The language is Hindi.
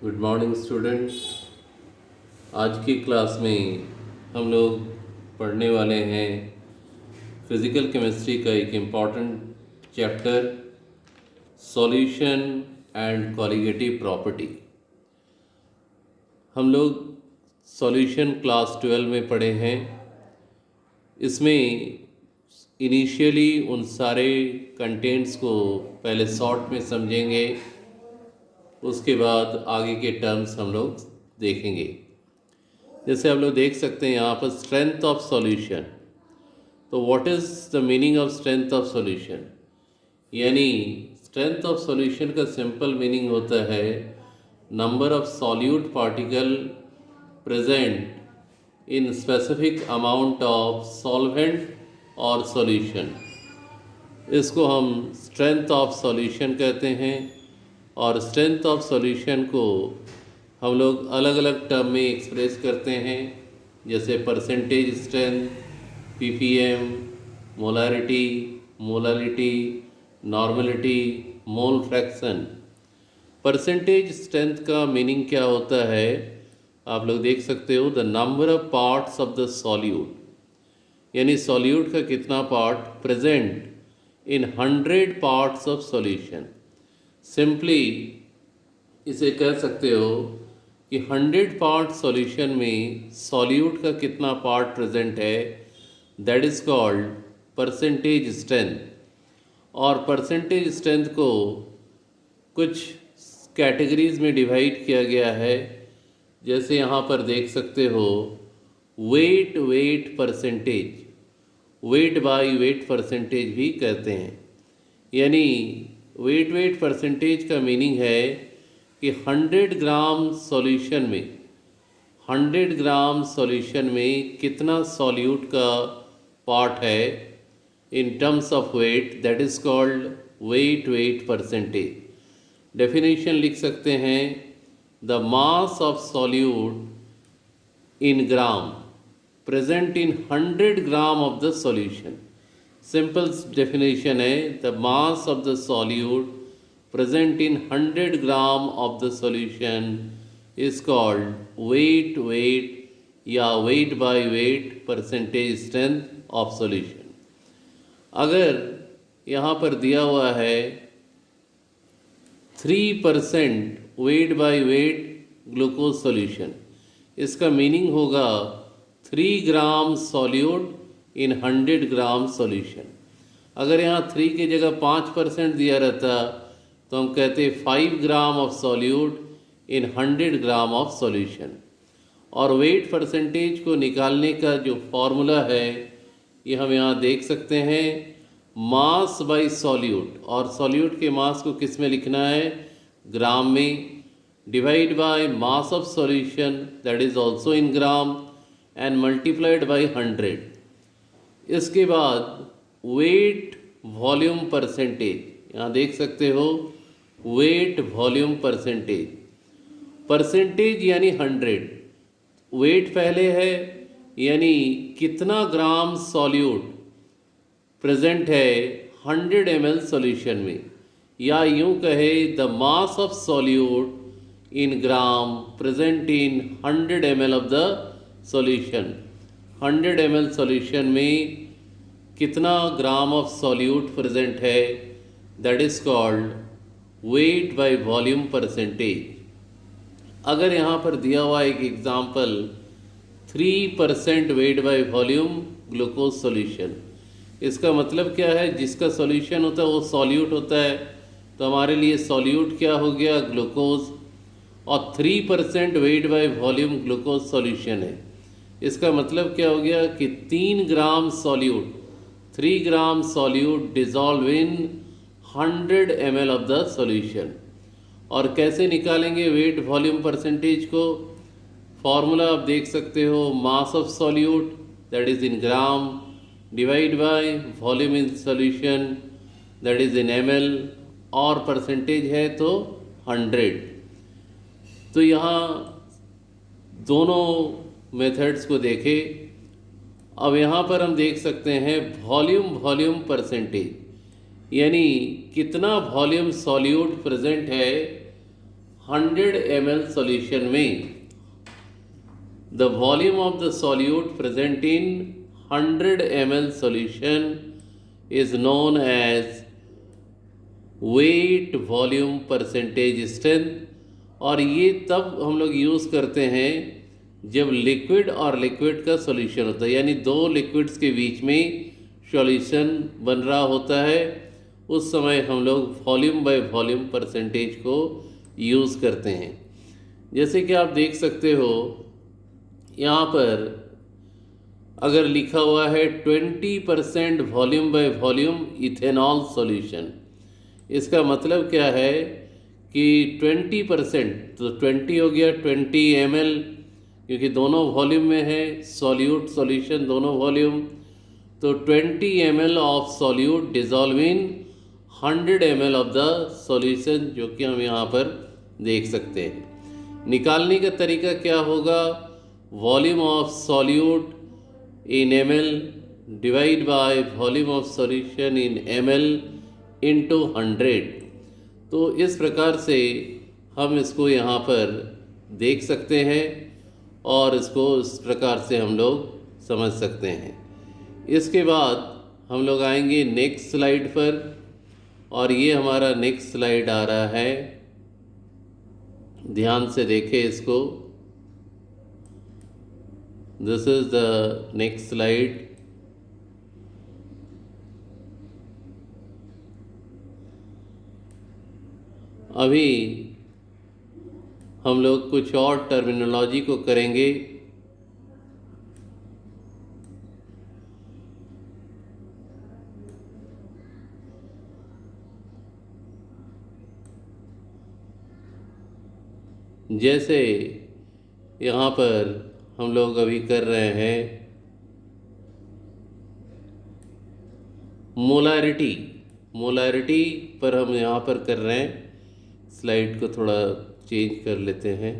Good morning student. आज की क्लास में हम लोग पढ़ने वाले हैं फिज़िकल केमिस्ट्री का एक important chapter solution and colligative property. हम लोग सॉल्यूशन क्लास 12 में पढ़े हैं। इसमें इनिशियली उन सारे कंटेंट्स को पहले शॉर्ट में समझेंगे, उसके बाद आगे के टर्म्स हम लोग देखेंगे। जैसे आप लोग देख सकते हैं यहाँ पर स्ट्रेंथ ऑफ सॉल्यूशन। तो what is the meaning of strength of solution? यानी स्ट्रेंथ ऑफ सॉल्यूशन का सिंपल मीनिंग होता है number of solute particle present in specific amount of solvent और सॉल्यूशन। इसको हम स्ट्रेंथ ऑफ सॉल्यूशन कहते हैं। और स्ट्रेंथ ऑफ सॉल्यूशन को हम लोग अलग अलग टर्म में एक्सप्रेस करते हैं, जैसे percentage strength, ppm, molarity, molality, normality, mole fraction. Percentage strength का मीनिंग क्या होता है आप लोग देख सकते हो, the number of parts of the solute, यानी सॉल्यूट का कितना part present in 100 parts of solution. Simply इसे कह सकते हो कि 100 पार्ट सॉल्यूशन में सॉल्यूट का कितना पार्ट प्रेजेंट है, that is called percentage strength. और परसेंटेज स्ट्रेंथ को कुछ कैटेगरीज में डिवाइड किया गया है, जैसे यहाँ पर देख सकते हो wait percentage, weight by weight percentage भी कहते हैं। यानी वेट परसेंटेज का मीनिंग है कि 100 ग्राम सॉल्यूशन में 100 ग्राम सॉल्यूशन में कितना सॉल्यूट का पार्ट है in terms of weight, that is called weight percentage. Definition लिख सकते हैं, the mass of solute in gram present in 100 gram of the solution. Simple definition है, the mass of the solute present in 100 gram of the solution is called weight या weight by weight percentage strength of solution। अगर यहाँ पर दिया हुआ है 3% weight by weight glucose solution, इसका मीनिंग होगा 3 gram solute in 100 gram solution. अगर यहाँ 3 की जगह 5% दिया रहता तो हम कहते 5 gram of solute in 100 gram of solution. और वेट परसेंटेज को निकालने का जो फॉर्मूला है ये हम यहाँ देख सकते हैं, मास बाय सॉल्यूट। और सॉल्यूट के मास को किस में लिखना है, ग्राम में, divide by mass of solution that is also in gram and multiplied by 100। इसके बाद वेट वॉल्यूम परसेंटेज, यहाँ देख सकते हो वेट वॉल्यूम परसेंटेज। परसेंटेज यानी 100, वेट पहले है यानी कितना ग्राम सॉल्यूट प्रेजेंट है 100 ml सॉल्यूशन में, या यूं कहे the mass of solute in gram present in 100 ml of the solution. 100 ml solution में कितना ग्राम ऑफ सॉल्यूट प्रेजेंट है, that is called wait by volume percentage. अगर यहाँ पर दिया हुआ एक example 3% weight by volume glucose solution, इसका मतलब क्या है, जिसका सॉल्यूशन होता है वो सॉल्यूट होता है, तो हमारे लिए सॉल्यूट क्या हो गया, ग्लूकोज। और 3% weight by volume glucose solution है, इसका मतलब क्या हो गया कि 3 gram solute, 3 gram solute dissolve in 100 ml of the solution. और कैसे निकालेंगे वेट वॉल्यूम परसेंटेज को, फॉर्मूला आप देख सकते हो, mass of solute that is in gram divide by volume in solution that is in ml, और परसेंटेज है तो 100। तो यहाँ दोनों मेथड्स को देखें। अब यहाँ पर हम देख सकते हैं वॉल्यूम परसेंटेज, यानी कितना वॉल्यूम सॉल्यूट प्रेजेंट है 100 ml solution में the volume of the solute present in 100 ml solution is known as weight volume percentage strength। और ये तब हम लोग यूज़ करते हैं जब लिक्विड और लिक्विड का सॉल्यूशन होता है, यानी दो लिक्विड्स के बीच में सॉल्यूशन बन रहा होता है, उस समय हम लोग वॉल्यूम बाय वॉल्यूम परसेंटेज को यूज़ करते हैं। जैसे कि आप देख सकते हो यहाँ पर अगर लिखा हुआ है 20% volume by volume ethanol solution, इसका मतलब क्या है कि 20%, तो 20 हो गया 20 ml, क्योंकि दोनों वॉल्यूम में है, सॉल्यूट सॉल्यूशन दोनों वॉल्यूम, तो 20 ml of solute dissolve in 100 ml of the solution, जो कि हम यहाँ पर देख सकते हैं। निकालने का तरीका क्या होगा, volume of solute in ml divide by volume of solution in ml into 100। तो इस प्रकार से हम इसको यहाँ पर देख सकते हैं और इसको इस प्रकार से हम लोग समझ सकते हैं। इसके बाद हम लोग आएंगे नेक्स्ट स्लाइड पर, और ये हमारा नेक्स्ट स्लाइड आ रहा है, ध्यान से देखें इसको। This is the next slide. अभी हम लोग कुछ और टर्मिनोलॉजी को करेंगे। जैसे यहाँ पर हम लोग अभी कर रहे हैं मोलारिटी, मोलारिटी पर हम यहाँ पर कर रहे हैं। स्लाइड को थोड़ा चेंज कर लेते हैं।